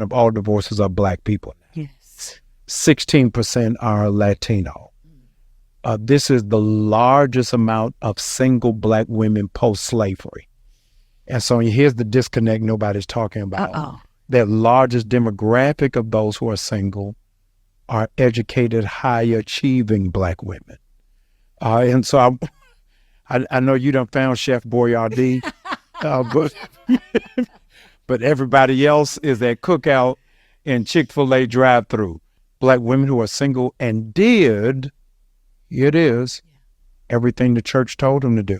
of all divorces are black people. Yes. 16% are Latino. This is the largest amount of single black women post-slavery. And so here's the disconnect nobody's talking about. The largest demographic of those who are single are educated, high-achieving black women. And so I know you done found Chef Boyardee, but everybody else is at Cookout and Chick-fil-A drive-thru. Black women who are single and did, here it is, everything the church told them to do.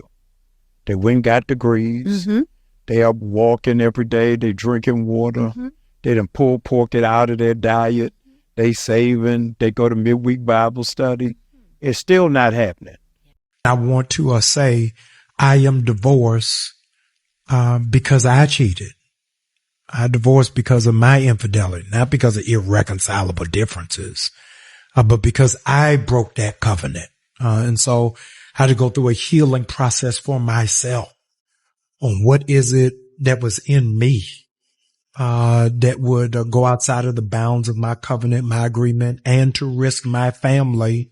They went and got degrees. Mm-hmm. They are walking every day. They drinking water. Mm-hmm. They done pull pork it out of their diet. They saving. They go to midweek Bible study. It's still not happening. I want to say I am divorced because I cheated. I divorced because of my infidelity, not because of irreconcilable differences, but because I broke that covenant. And so I had to go through a healing process for myself on what is it that was in me that would go outside of the bounds of my covenant, my agreement, and to risk my family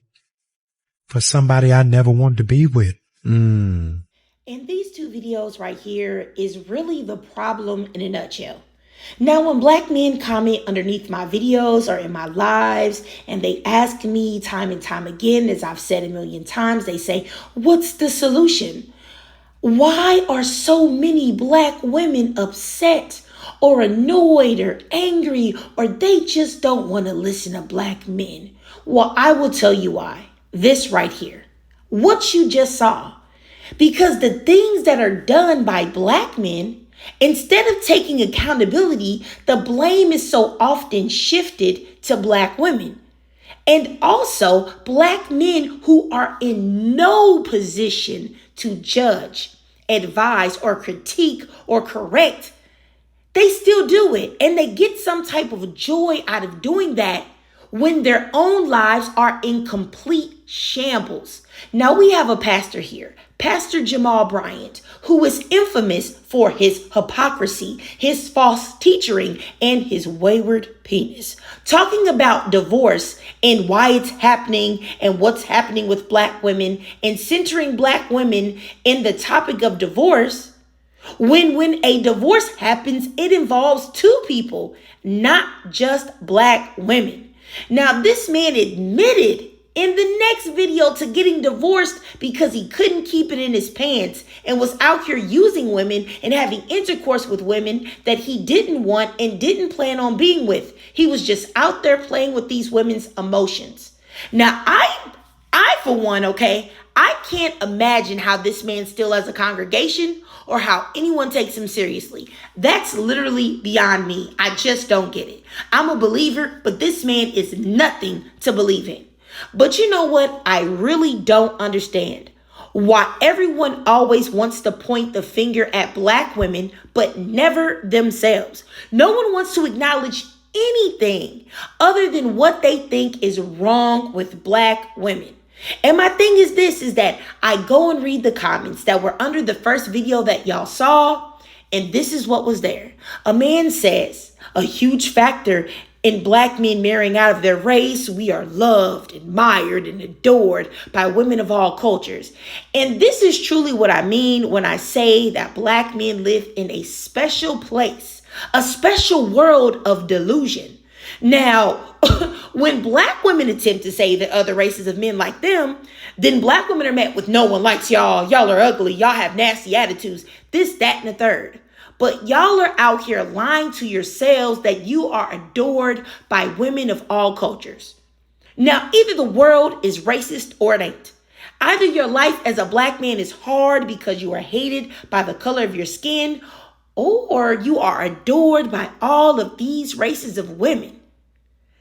for somebody I never wanted to be with. And these two videos right here is really the problem in a nutshell. Now, when black men comment underneath my videos or in my lives, and they ask me time and time again, as I've said a million times, they say, what's the solution? Why are so many black women upset or annoyed or angry, or they just don't want to listen to black men? Well, I will tell you why. This right here, what you just saw, because the things that are done by black men, instead of taking accountability, the blame is so often shifted to black women. And also black men who are in no position to judge, advise, or critique or correct. They still do it. And they get some type of joy out of doing that when their own lives are in complete shambles. Now we have a pastor here, Pastor Jamal Bryant, who is infamous for his hypocrisy, his false teaching, and his wayward penis, talking about divorce and why it's happening and what's happening with black women, and centering black women in the topic of divorce. When a divorce happens, it involves two people, not just black women. Now, this man admitted in the next video to getting divorced because he couldn't keep it in his pants and was out here using women and having intercourse with women that he didn't want and didn't plan on being with. He was just out there playing with these women's emotions. Now, I for one, okay, I can't imagine how this man still has a congregation or how anyone takes him seriously. That's literally beyond me. I just don't get it. I'm a believer, but this man is nothing to believe in. But you know what? I really don't understand why everyone always wants to point the finger at black women, but never themselves. No one wants to acknowledge anything other than what they think is wrong with black women. And my thing is this, is that I go and read the comments that were under the first video that y'all saw, and this is what was there. A man says, a huge factor in black men marrying out of their race, we are loved, admired, and adored by women of all cultures. And this is truly what I mean when I say that black men live in a special place, a special world of delusion. Now, when black women attempt to say that other races of men like them, then black women are met with no one likes y'all. Y'all are ugly. Y'all have nasty attitudes. This, that, and the third. But y'all are out here lying to yourselves that you are adored by women of all cultures. Now, either the world is racist or it ain't. Either your life as a black man is hard because you are hated by the color of your skin, or you are adored by all of these races of women.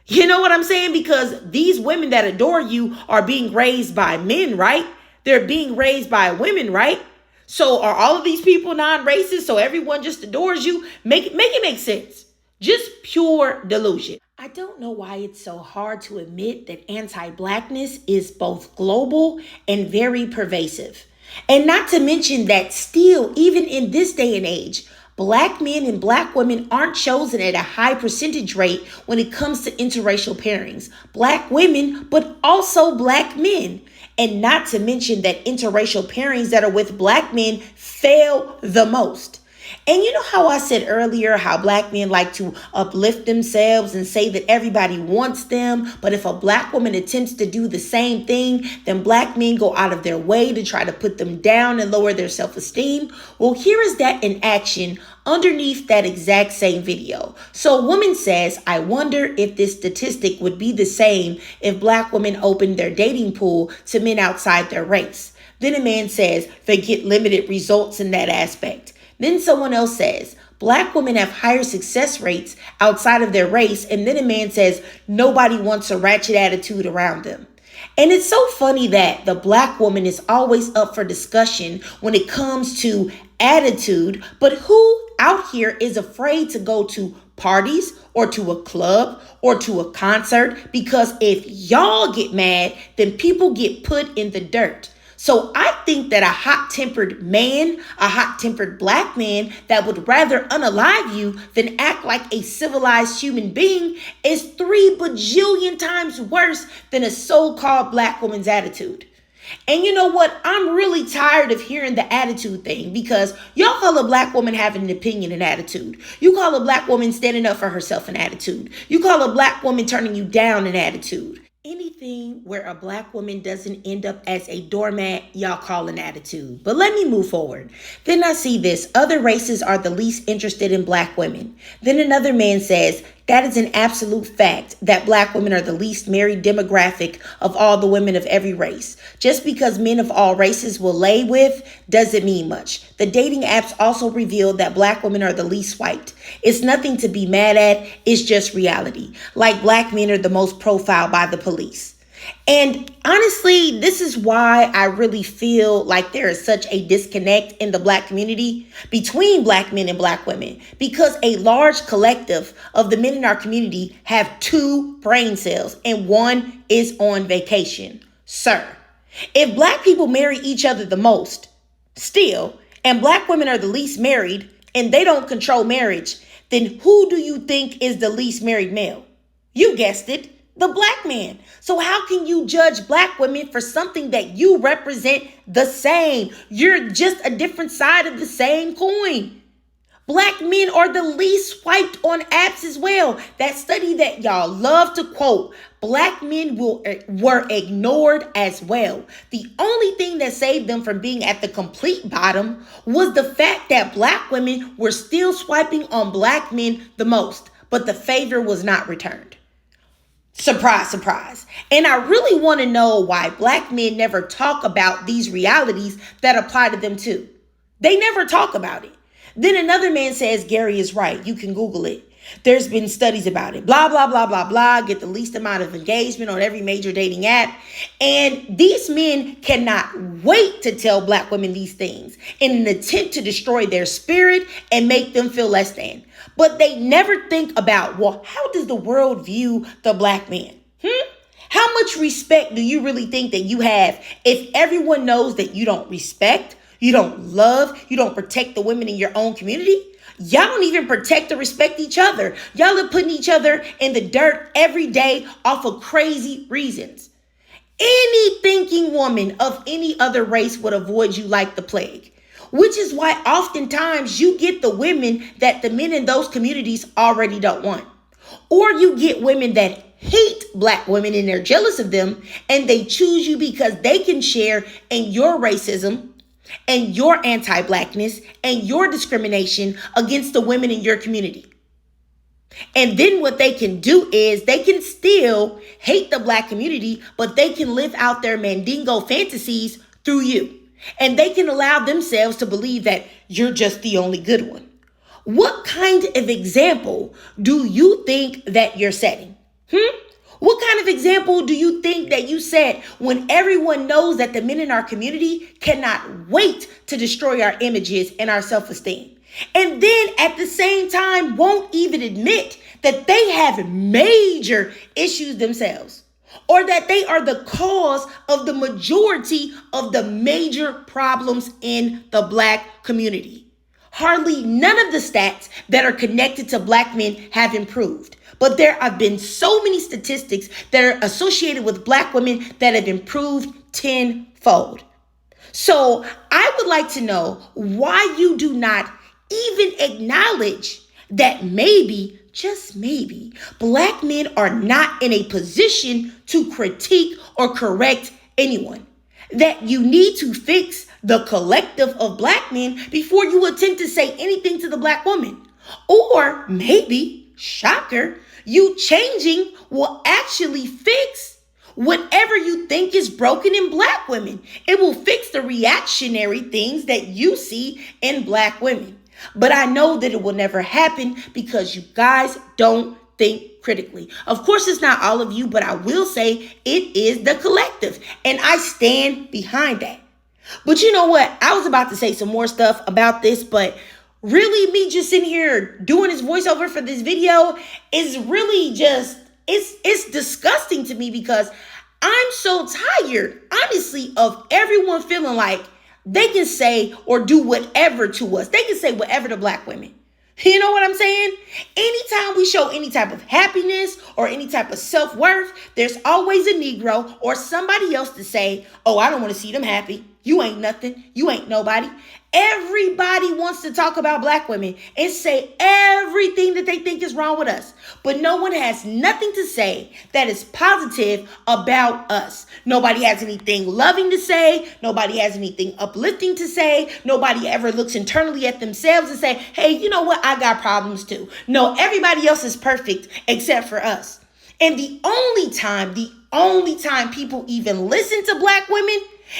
You know what I'm saying? Because these women that adore you are being raised by men, right? They're being raised by women, right? So are all of these people non-racist? So everyone just adores you? Make it make sense. Just pure delusion. I don't know why it's so hard to admit that anti-blackness is both global and very pervasive. And not to mention that still, even in this day and age, Black men and black women aren't chosen at a high percentage rate when it comes to interracial pairings. Black women, but also black men. And not to mention that interracial pairings that are with black men fail the most. And you know how I said earlier how black men like to uplift themselves and say that everybody wants them, but if a black woman attempts to do the same thing, then black men go out of their way to try to put them down and lower their self-esteem? Well, here is that in action underneath that exact same video. So a woman says, I wonder if this statistic would be the same if black women opened their dating pool to men outside their race. Then a man says they get limited results in that aspect. Then someone else says, black women have higher success rates outside of their race. And then a man says, nobody wants a ratchet attitude around them. And it's so funny that the black woman is always up for discussion when it comes to attitude. But who out here is afraid to go to parties or to a club or to a concert? Because if y'all get mad, then people get put in the dirt. So I think that a hot-tempered man, a hot-tempered black man that would rather unalive you than act like a civilized human being is 3 bajillion times worse than a so-called black woman's attitude. And you know what? I'm really tired of hearing the attitude thing because y'all call a black woman having an opinion an attitude. You call a black woman standing up for herself an attitude. You call a black woman turning you down an attitude. Anything where a black woman doesn't end up as a doormat, y'all call an attitude. But let me move forward. Then I see this. Other races are the least interested in black women. Then another man says, that is an absolute fact that black women are the least married demographic of all the women of every race. Just because men of all races will lay with doesn't mean much. The dating apps also reveal that black women are the least swiped. It's nothing to be mad at. It's just reality. Like black men are the most profiled by the police. And honestly, this is why I really feel like there is such a disconnect in the black community between black men and black women, because a large collective of the men in our community have 2 brain cells and one is on vacation. Sir, if black people marry each other the most still, and black women are the least married and they don't control marriage, then who do you think is the least married male? You guessed it. The black man. So how can you judge black women for something that you represent the same? You're just a different side of the same coin. Black men are the least swiped on apps as well. That study that y'all love to quote, black men were ignored as well. The only thing that saved them from being at the complete bottom was the fact that black women were still swiping on black men the most, but the favor was not returned. Surprise, surprise. And I really want to know why black men never talk about these realities that apply to them too. They never talk about it. Then another man says, Gary is right. You can Google it. There's been studies about it. Blah, blah, blah, blah, blah. Get the least amount of engagement on every major dating app. And these men cannot wait to tell black women these things in an attempt to destroy their spirit and make them feel less than. But they never think about, well, how does the world view the black man? How much respect do you really think that you have if everyone knows that you don't respect, you don't love, you don't protect the women in your own community? Y'all don't even protect or respect each other. Y'all are putting each other in the dirt every day off of crazy reasons. Any thinking woman of any other race would avoid you like the plague. Which is why oftentimes you get the women that the men in those communities already don't want. Or you get women that hate black women and they're jealous of them and they choose you because they can share in your racism and your anti-blackness and your discrimination against the women in your community. And then what they can do is they can still hate the black community, but they can live out their mandingo fantasies through you. And they can allow themselves to believe that you're just the only good one. What kind of example do you think that you're setting? What kind of example do you think that you set when everyone knows that the men in our community cannot wait to destroy our images and our self-esteem? And then at the same time won't even admit that they have major issues themselves, or that they are the cause of the majority of the major problems in the black community. hardly none of the stats that are connected to black men have improved. But there have been so many statistics that are associated with black women that have improved tenfold. So I would like to know why you do not even acknowledge that maybe, just maybe, black men are not in a position to critique or correct anyone. That you need to fix the collective of black men before you attempt to say anything to the black woman. Or maybe, shocker, you changing will actually fix whatever you think is broken in black women. It will fix the reactionary things that you see in black women. But I know that it will never happen because you guys don't think critically. Of course, it's not all of you, but I will say it is the collective. And I stand behind that. But you know what? I was about to say some more stuff about this, but really me just sitting here doing this voiceover for this video is really just, it's disgusting to me because I'm so tired, honestly, of everyone feeling like they can say or do whatever to us. They can say whatever to black women. You know what I'm saying? Anytime we show any type of happiness or any type of self-worth, there's always a Negro or somebody else to say, oh, I don't want to see them happy. You ain't nothing. You ain't nobody. Everybody wants to talk about black women and say everything that they think is wrong with us. But no one has nothing to say that is positive about us. Nobody has anything loving to say. Nobody has anything uplifting to say. Nobody ever looks internally at themselves and say, hey, you know what? I got problems too. No, everybody else is perfect except for us. And the only time people even listen to black women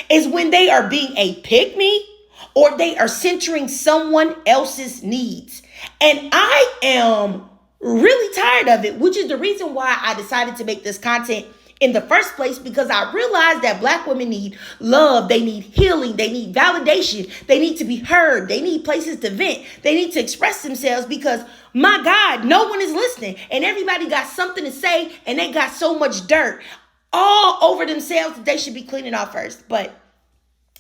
is when they are being a pick-me or they are centering someone else's needs. And I am really tired of it, which is the reason why I decided to make this content in the first place, because I realized that black women need love, they need healing, they need validation, they need to be heard, they need places to vent, they need to express themselves because, my God, no one is listening and everybody got something to say and they got so much dirt all over themselves that they should be cleaning off first. But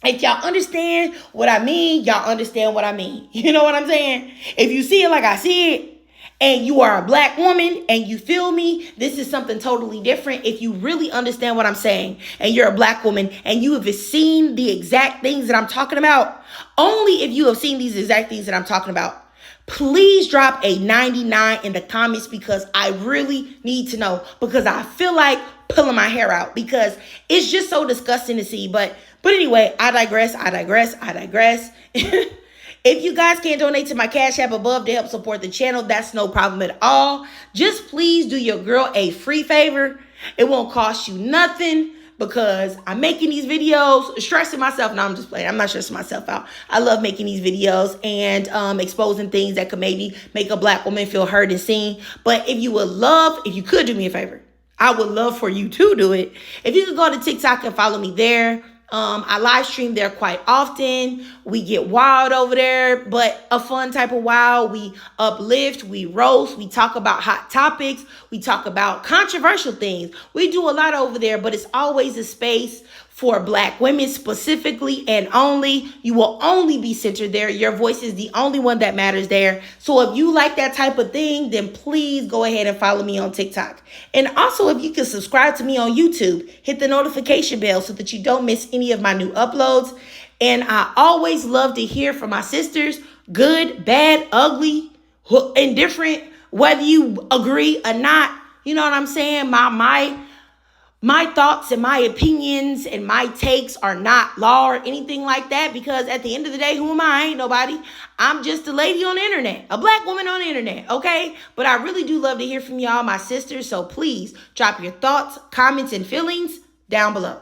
if y'all understand what I mean, y'all understand what I mean. You know what I'm saying? If you see it like I see it, and you are a black woman and you feel me, this is something totally different. If you really understand what I'm saying and you're a black woman and you have seen the exact things that I'm talking about, only if you have seen these exact things that I'm talking about, please drop a 99 in the comments because I really need to know, because I feel like pulling my hair out because it's just so disgusting to see. But anyway, I digress. If you guys can't donate to my Cash App above to help support the channel, that's no problem at all. Just please do your girl a free favor. It won't cost you nothing because I'm making these videos, stressing myself. No, I'm just playing. I'm not stressing myself out. I love making these videos and exposing things that could maybe make a black woman feel heard and seen. But if you could do me a favor, I would love for you to do it. If you could go to TikTok and follow me there. I live stream there quite often. We get wild over there, but a fun type of wild. We uplift, we roast, we talk about hot topics, we talk about controversial things. We do a lot over there, but it's always a space for black women specifically and only. You will only be centered there. Your voice is the only one that matters there. So if you like that type of thing, then please go ahead and follow me on TikTok. And also, if you can subscribe to me on YouTube, hit the notification bell so that you don't miss any of my new uploads. And I always love to hear from my sisters, good, bad, ugly, indifferent, whether you agree or not. You know what I'm saying? My thoughts and my opinions and my takes are not law or anything like that, because at the end of the day, who am I? I ain't nobody. I'm just a lady on the internet, a black woman on the internet, okay? But I really do love to hear from y'all, my sisters. So please drop your thoughts, comments, and feelings down below.